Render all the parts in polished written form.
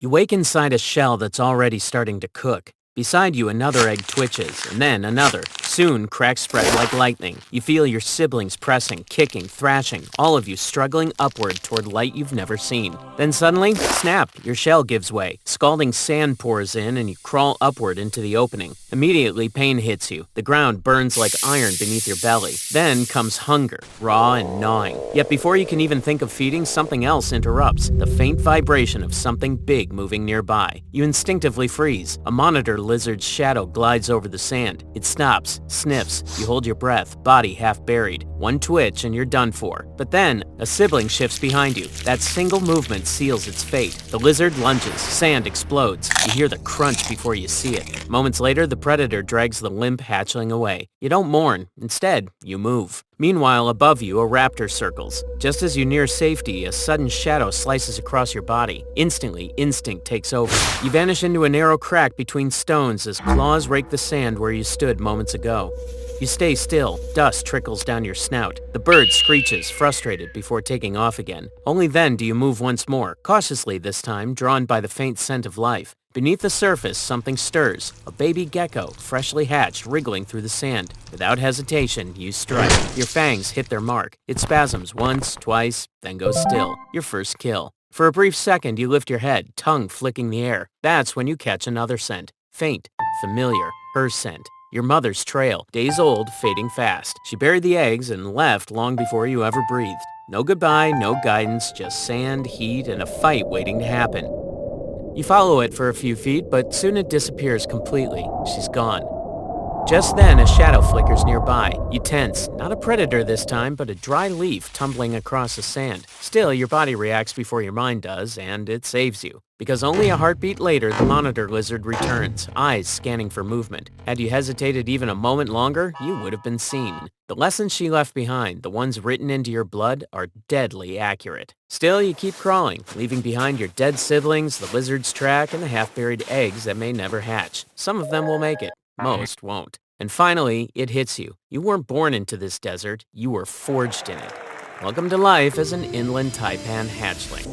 You wake inside a shell that's already starting to cook. Beside you, another egg twitches, and then another. Soon, cracks spread like lightning. You feel your siblings pressing, kicking, thrashing, all of you struggling upward toward light you've never seen. Then suddenly, snap, your shell gives way. Scalding sand pours in, and you crawl upward into the opening. Immediately, pain hits you. The ground burns like iron beneath your belly. Then comes hunger, raw and gnawing. Yet before you can even think of feeding, something else interrupts. The faint vibration of something big moving nearby. You instinctively freeze. A monitor lizard's shadow glides over the sand. It stops, sniffs. You hold your breath, body half buried. One twitch and you're done for. But then, a sibling shifts behind you. That single movement seals its fate. The lizard lunges. Sand explodes. You hear the crunch before you see it. Moments later, the predator drags the limp hatchling away. You don't mourn. Instead, you move. Meanwhile, above you, a raptor circles. Just as you near safety, a sudden shadow slices across your body. Instantly, instinct takes over. You vanish into a narrow crack between stones as claws rake the sand where you stood moments ago. You stay still. Dust trickles down your snout. The bird screeches, frustrated, before taking off again. Only then do you move once more, cautiously this time, drawn by the faint scent of life. Beneath the surface, something stirs. A baby gecko, freshly hatched, wriggling through the sand. Without hesitation, you strike. Your fangs hit their mark. It spasms once, twice, then goes still. Your first kill. For a brief second, you lift your head, tongue flicking the air. That's when you catch another scent. Faint, familiar, her scent. Your mother's trail, days old, fading fast. She buried the eggs and left long before you ever breathed. No goodbye, no guidance, just sand, heat, and a fight waiting to happen. You follow it for a few feet, but soon it disappears completely. She's gone. Just then, a shadow flickers nearby. You tense. Not a predator this time, but a dry leaf tumbling across the sand. Still, your body reacts before your mind does, and it saves you. Because only a heartbeat later, the monitor lizard returns, eyes scanning for movement. Had you hesitated even a moment longer, you would have been seen. The lessons she left behind, the ones written into your blood, are deadly accurate. Still, you keep crawling, leaving behind your dead siblings, the lizard's track, and the half-buried eggs that may never hatch. Some of them will make it. Most won't. And finally, it hits you. You weren't born into this desert. You were forged in it. Welcome to life as an inland taipan hatchling.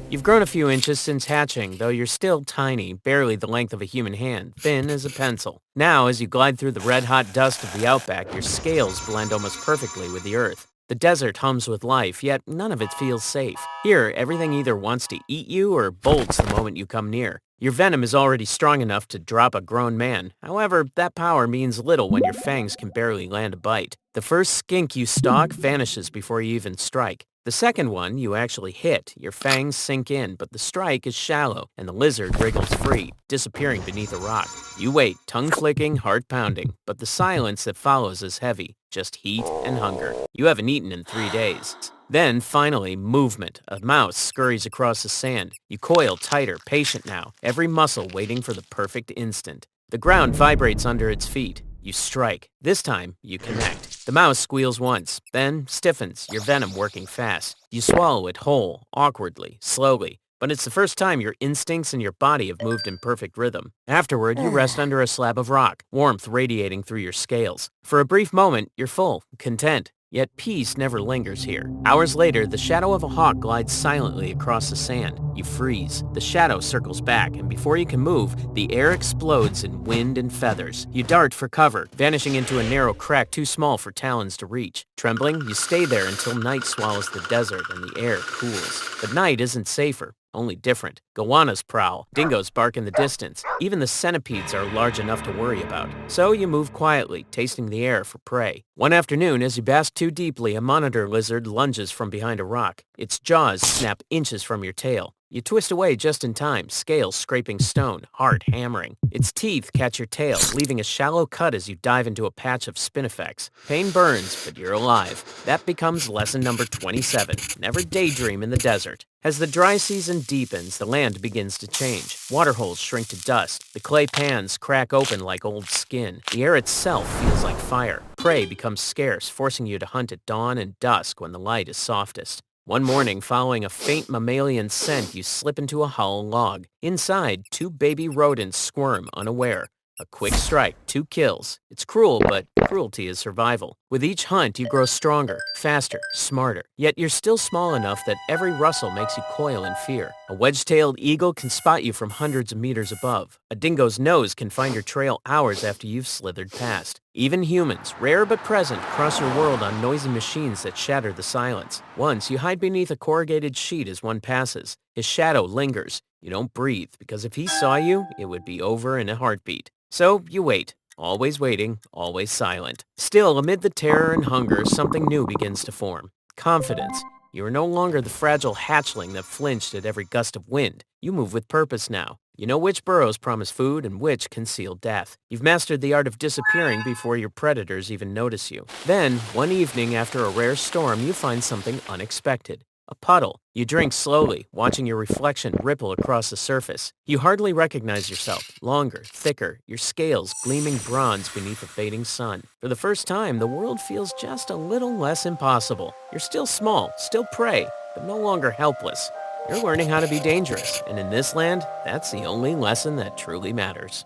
You've grown a few inches since hatching, though you're still tiny, barely the length of a human hand, thin as a pencil. Now, as you glide through the red-hot dust of the outback, your scales blend almost perfectly with the earth. The desert hums with life, yet none of it feels safe. Here, everything either wants to eat you or bolts the moment you come near. Your venom is already strong enough to drop a grown man. However, that power means little when your fangs can barely land a bite. The first skink you stalk vanishes before you even strike. The second one you actually hit. Your fangs sink in, but the strike is shallow, and the lizard wriggles free, disappearing beneath a rock. You wait, tongue flicking, heart pounding, but the silence that follows is heavy. Just heat and hunger. You haven't eaten in 3 days. Then, finally, movement. A mouse scurries across the sand. You coil tighter, patient now, every muscle waiting for the perfect instant. The ground vibrates under its feet. You strike. This time, you connect. The mouse squeals once, then stiffens, your venom working fast. You swallow it whole, awkwardly, slowly. But it's the first time your instincts and your body have moved in perfect rhythm. Afterward, you rest under a slab of rock, warmth radiating through your scales. For a brief moment, you're full, content. Yet peace never lingers here. Hours later, the shadow of a hawk glides silently across the sand. You freeze. The shadow circles back, and before you can move, the air explodes in wind and feathers. You dart for cover, vanishing into a narrow crack too small for talons to reach. Trembling, you stay there until night swallows the desert and the air cools. But night isn't safer. Only different. Goannas prowl. Dingoes bark in the distance. Even the centipedes are large enough to worry about. So you move quietly, tasting the air for prey. One afternoon, as you bask too deeply, a monitor lizard lunges from behind a rock. Its jaws snap inches from your tail. You twist away just in time, scales scraping stone, heart hammering. Its teeth catch your tail, leaving a shallow cut as you dive into a patch of spinifex. Pain burns, but you're alive. That becomes lesson number 27. Never daydream in the desert. As the dry season deepens, the land begins to change. Waterholes shrink to dust. The clay pans crack open like old skin. The air itself feels like fire. Prey becomes scarce, forcing you to hunt at dawn and dusk when the light is softest. One morning, following a faint mammalian scent, you slip into a hollow log. Inside, 2 baby rodents squirm, unaware. A quick strike, 2 kills. It's cruel, but cruelty is survival. With each hunt, you grow stronger, faster, smarter. Yet you're still small enough that every rustle makes you coil in fear. A wedge-tailed eagle can spot you from hundreds of meters above. A dingo's nose can find your trail hours after you've slithered past. Even humans, rare but present, cross your world on noisy machines that shatter the silence. Once, you hide beneath a corrugated sheet as one passes. His shadow lingers. You don't breathe, because if he saw you, it would be over in a heartbeat. So you wait. Always waiting, always silent. Still, amid the terror and hunger, something new begins to form. Confidence. You are no longer the fragile hatchling that flinched at every gust of wind. You move with purpose now. You know which burrows promise food and which conceal death. You've mastered the art of disappearing before your predators even notice you. Then, one evening after a rare storm, you find something unexpected. A puddle. You drink slowly, watching your reflection ripple across the surface. You hardly recognize yourself. Longer, thicker, your scales gleaming bronze beneath the fading sun. For the first time, the world feels just a little less impossible. You're still small, still prey, but no longer helpless. You're learning how to be dangerous, and in this land, that's the only lesson that truly matters.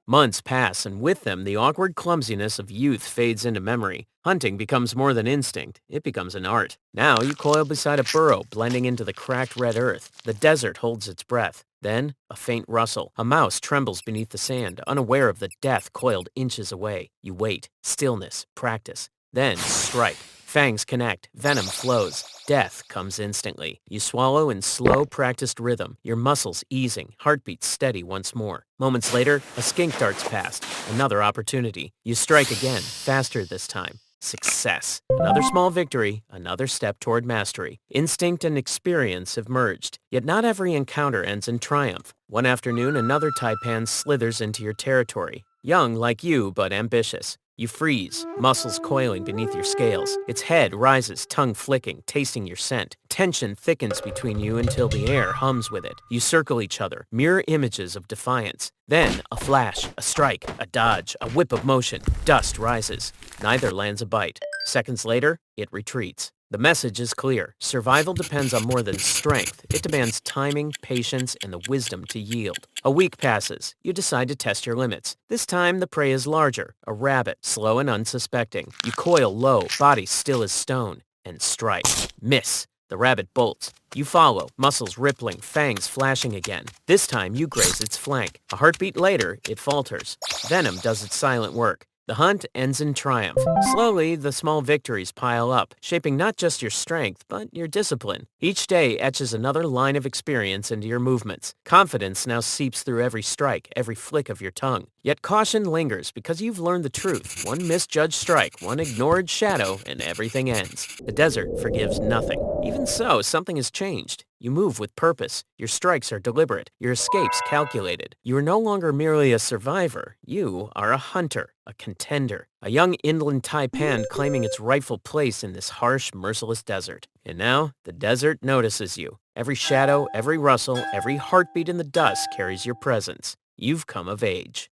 Months pass, and with them, the awkward clumsiness of youth fades into memory. Hunting becomes more than instinct. It becomes an art. Now you coil beside a burrow, blending into the cracked red earth. The desert holds its breath. Then, a faint rustle. A mouse trembles beneath the sand, unaware of the death coiled inches away. You wait. Stillness. Practice. Then, strike. Fangs connect, venom flows, death comes instantly. You swallow in slow, practiced rhythm, your muscles easing, heartbeat steady once more. Moments later, a skink darts past, another opportunity. You strike again, faster this time. Success. Another small victory, another step toward mastery. Instinct and experience have merged, yet not every encounter ends in triumph. One afternoon, another taipan slithers into your territory. Young like you, but ambitious. You freeze, muscles coiling beneath your scales. Its head rises, tongue flicking, tasting your scent. Tension thickens between you until the air hums with it. You circle each other, mirror images of defiance. Then, a flash, a strike, a dodge, a whip of motion. Dust rises. Neither lands a bite. Seconds later, it retreats. The message is clear. Survival depends on more than strength. It demands timing, patience, and the wisdom to yield. A week passes. You decide to test your limits. This time, the prey is larger, a rabbit, slow and unsuspecting. You coil low, body still as stone, and strike. Miss. The rabbit bolts. You follow, muscles rippling, fangs flashing again. This time, you graze its flank. A heartbeat later, it falters. Venom does its silent work. The hunt ends in triumph. Slowly, the small victories pile up, shaping not just your strength, but your discipline. Each day etches another line of experience into your movements. Confidence now seeps through every strike, every flick of your tongue. Yet caution lingers because you've learned the truth. One misjudged strike, one ignored shadow, and everything ends. The desert forgives nothing. Even so, something has changed. You move with purpose. Your strikes are deliberate. Your escapes calculated. You are no longer merely a survivor. You are a hunter, a contender, a young inland taipan claiming its rightful place in this harsh, merciless desert. And now, the desert notices you. Every shadow, every rustle, every heartbeat in the dust carries your presence. You've come of age.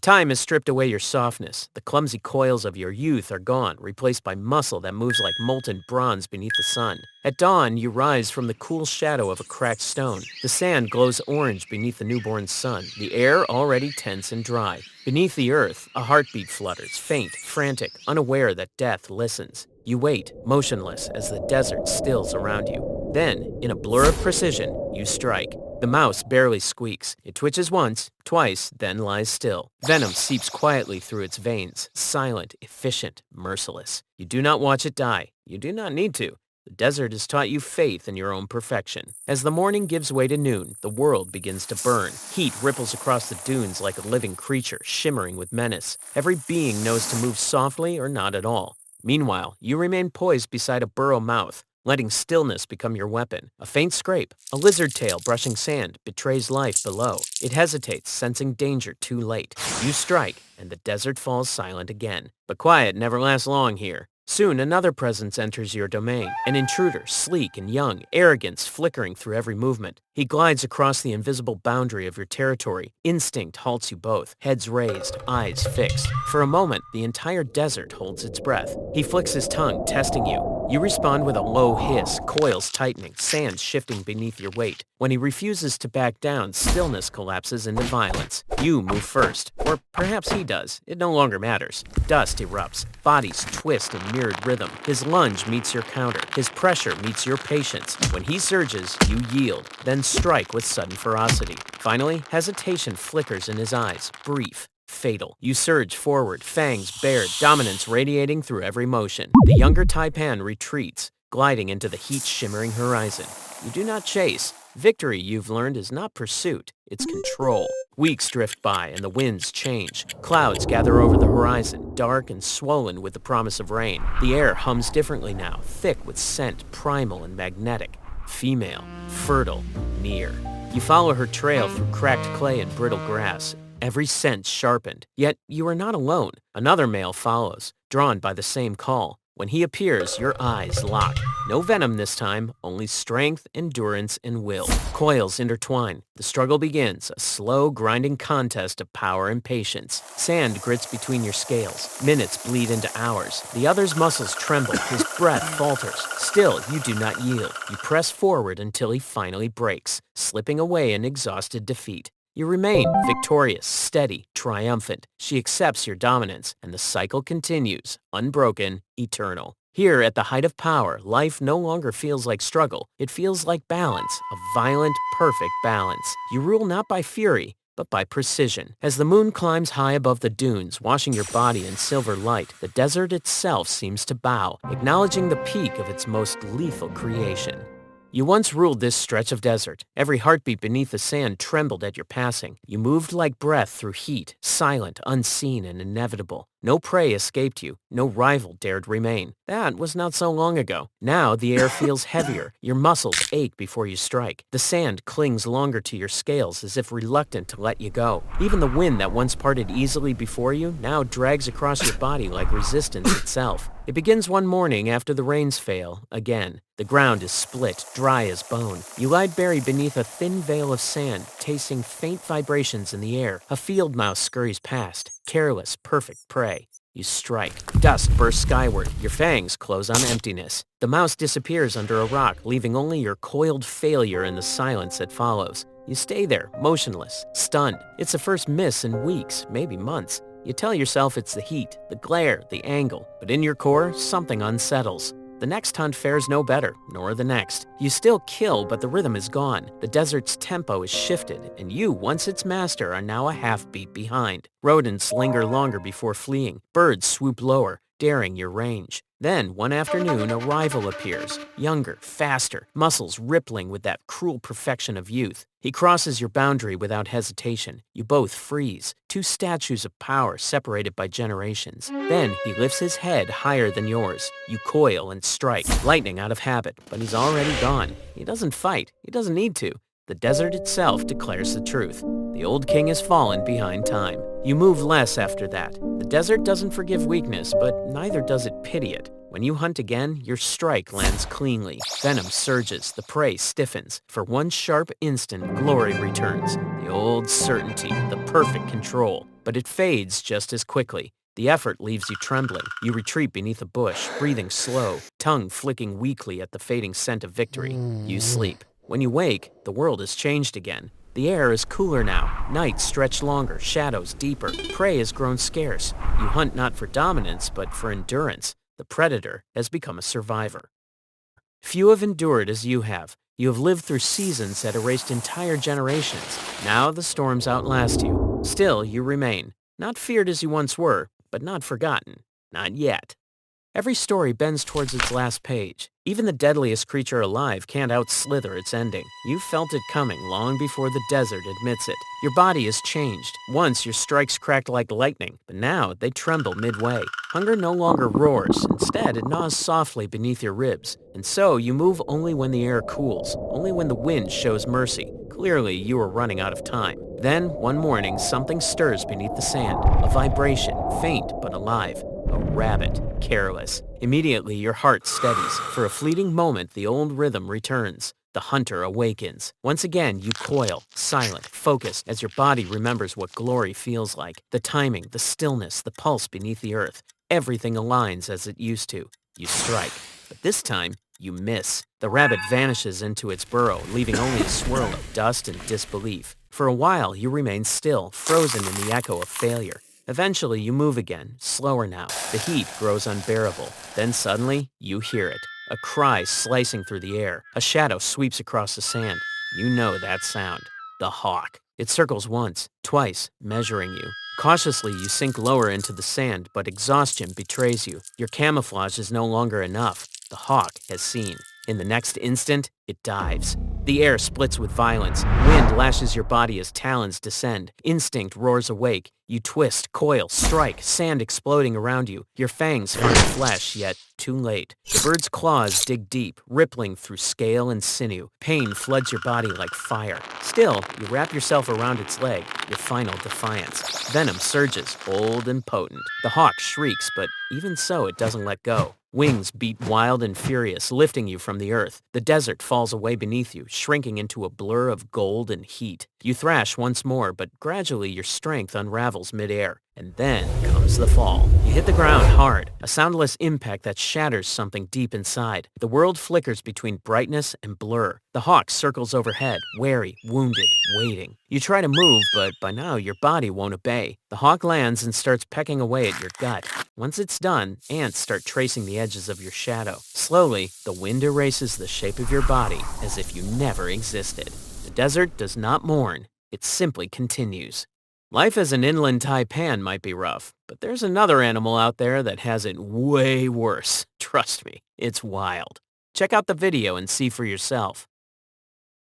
Time has stripped away your softness. The clumsy coils of your youth are gone, replaced by muscle that moves like molten bronze beneath the sun. At dawn, you rise from the cool shadow of a cracked stone. The sand glows orange beneath the newborn sun, the air already tense and dry. Beneath the earth, a heartbeat flutters, faint, frantic, unaware that death listens. You wait, motionless, as the desert stills around you. Then, in a blur of precision, you strike. The mouse barely squeaks. It twitches once, twice, then lies still. Venom seeps quietly through its veins, silent, efficient, merciless. You do not watch it die. You do not need to. The desert has taught you faith in your own perfection. As the morning gives way to noon, the world begins to burn. Heat ripples across the dunes like a living creature, shimmering with menace. Every being knows to move softly or not at all. Meanwhile, you remain poised beside a burrow mouth, letting stillness become your weapon. A faint scrape, a lizard tail brushing sand, betrays life below. It hesitates, sensing danger too late. You strike, and the desert falls silent again. But quiet never lasts long here. Soon another presence enters your domain, an intruder, sleek and young, arrogance flickering through every movement. He glides across the invisible boundary of your territory. Instinct halts you both, heads raised, eyes fixed. For a moment, the entire desert holds its breath. He flicks his tongue, testing you. You respond with a low hiss, coils tightening, sand shifting beneath your weight. When he refuses to back down, stillness collapses into violence. You move first, or perhaps he does. It no longer matters. Dust erupts. Bodies twist in mirrored rhythm. His lunge meets your counter. His pressure meets your patience. When he surges, you yield, then strike with sudden ferocity. Finally, hesitation flickers in his eyes, brief, fatal. You surge forward, fangs bared, dominance radiating through every motion. The younger Taipan retreats, gliding into the heat-shimmering horizon. You do not chase. Victory, you've learned, is not pursuit, it's control. Weeks drift by and the winds change. Clouds gather over the horizon, dark and swollen with the promise of rain. The air hums differently now, thick with scent, primal and magnetic. Female, fertile, near. You follow her trail through cracked clay and brittle grass, every sense sharpened. Yet you are not alone. Another male follows, drawn by the same call. When he appears, your eyes lock. No venom this time, only strength, endurance, and will. Coils intertwine. The struggle begins, a slow, grinding contest of power and patience. Sand grits between your scales. Minutes bleed into hours. The other's muscles tremble. His breath falters. Still, you do not yield. You press forward until he finally breaks, slipping away in exhausted defeat. You remain victorious, steady, triumphant. She accepts your dominance, and the cycle continues, unbroken, eternal. Here, at the height of power, life no longer feels like struggle. It feels like balance, a violent, perfect balance. You rule not by fury, but by precision. As the moon climbs high above the dunes, washing your body in silver light, the desert itself seems to bow, acknowledging the peak of its most lethal creation. You once ruled this stretch of desert. Every heartbeat beneath the sand trembled at your passing. You moved like breath through heat, silent, unseen, and inevitable. No prey escaped you. No rival dared remain. That was not so long ago. Now the air feels heavier. Your muscles ache before you strike. The sand clings longer to your scales as if reluctant to let you go. Even the wind that once parted easily before you now drags across your body like resistance itself. It begins one morning after the rains fail, again. The ground is split, dry as bone. You lie buried beneath a thin veil of sand, tasting faint vibrations in the air. A field mouse scurries past, careless, perfect prey. You strike. Dust bursts skyward. Your fangs close on emptiness. The mouse disappears under a rock, leaving only your coiled failure in the silence that follows. You stay there, motionless, stunned. It's the first miss in weeks, maybe months. You tell yourself it's the heat, the glare, the angle, but in your core, something unsettles. The next hunt fares no better, nor the next. You still kill, but the rhythm is gone. The desert's tempo is shifted, and you, once its master, are now a half-beat behind. Rodents linger longer before fleeing. Birds swoop lower, daring your range. Then, one afternoon, a rival appears, younger, faster, muscles rippling with that cruel perfection of youth. He crosses your boundary without hesitation. You both freeze, two statues of power separated by generations. Then, he lifts his head higher than yours. You coil and strike, lightning out of habit, but he's already gone. He doesn't fight. He doesn't need to. The desert itself declares the truth. The old king has fallen behind time. You move less after that. The desert doesn't forgive weakness, but neither does it pity it. When you hunt again, your strike lands cleanly. Venom surges, the prey stiffens. For one sharp instant, glory returns. The old certainty, the perfect control. But it fades just as quickly. The effort leaves you trembling. You retreat beneath a bush, breathing slow, tongue flicking weakly at the fading scent of victory. You sleep. When you wake, the world has changed again. The air is cooler now, nights stretch longer, shadows deeper, prey has grown scarce. You hunt not for dominance, but for endurance. The predator has become a survivor. Few have endured as you have. You have lived through seasons that erased entire generations. Now the storms outlast you. Still, you remain. Not feared as you once were, but not forgotten. Not yet. Every story bends towards its last page. Even the deadliest creature alive can't outslither its ending. You felt it coming long before the desert admits it. Your body has changed. Once your strikes cracked like lightning, but now they tremble midway. Hunger no longer roars. Instead, it gnaws softly beneath your ribs. And so you move only when the air cools, only when the wind shows mercy. Clearly, you are running out of time. Then, one morning, something stirs beneath the sand. A vibration, faint but alive. A rabbit, careless. Immediately, your heart steadies. For a fleeting moment, the old rhythm returns. The hunter awakens. Once again, you coil, silent, focused, as your body remembers what glory feels like. The timing, the stillness, the pulse beneath the earth. Everything aligns as it used to. You strike. But this time, you miss. The rabbit vanishes into its burrow, leaving only a swirl of dust and disbelief. For a while, you remain still, frozen in the echo of failure. Eventually, you move again, slower now. The heat grows unbearable. Then suddenly, you hear it. A cry slicing through the air. A shadow sweeps across the sand. You know that sound. The hawk. It circles once, twice, measuring you. Cautiously, you sink lower into the sand, but exhaustion betrays you. Your camouflage is no longer enough. The hawk has seen. In the next instant, it dives. The air splits with violence. Wind lashes your body as talons descend. Instinct roars awake. You twist, coil, strike, sand exploding around you. Your fangs find flesh, yet too late. The bird's claws dig deep, rippling through scale and sinew. Pain floods your body like fire. Still, you wrap yourself around its leg, your final defiance. Venom surges, bold and potent. The hawk shrieks, but even so, it doesn't let go. Wings beat wild and furious, lifting you from the earth. The desert falls away beneath you, shrinking into a blur of gold and heat. You thrash once more, but gradually your strength unravels midair. And then comes the fall. You hit the ground hard, a soundless impact that shatters something deep inside. The world flickers between brightness and blur. The hawk circles overhead, wary, wounded, waiting. You try to move, but by now your body won't obey. The hawk lands and starts pecking away at your gut. Once it's done, ants start tracing the edges of your shadow. Slowly, the wind erases the shape of your body as if you never existed. The desert does not mourn, it simply continues. Life as an inland taipan might be rough, but there's another animal out there that has it way worse. Trust me, it's wild. Check out the video and see for yourself.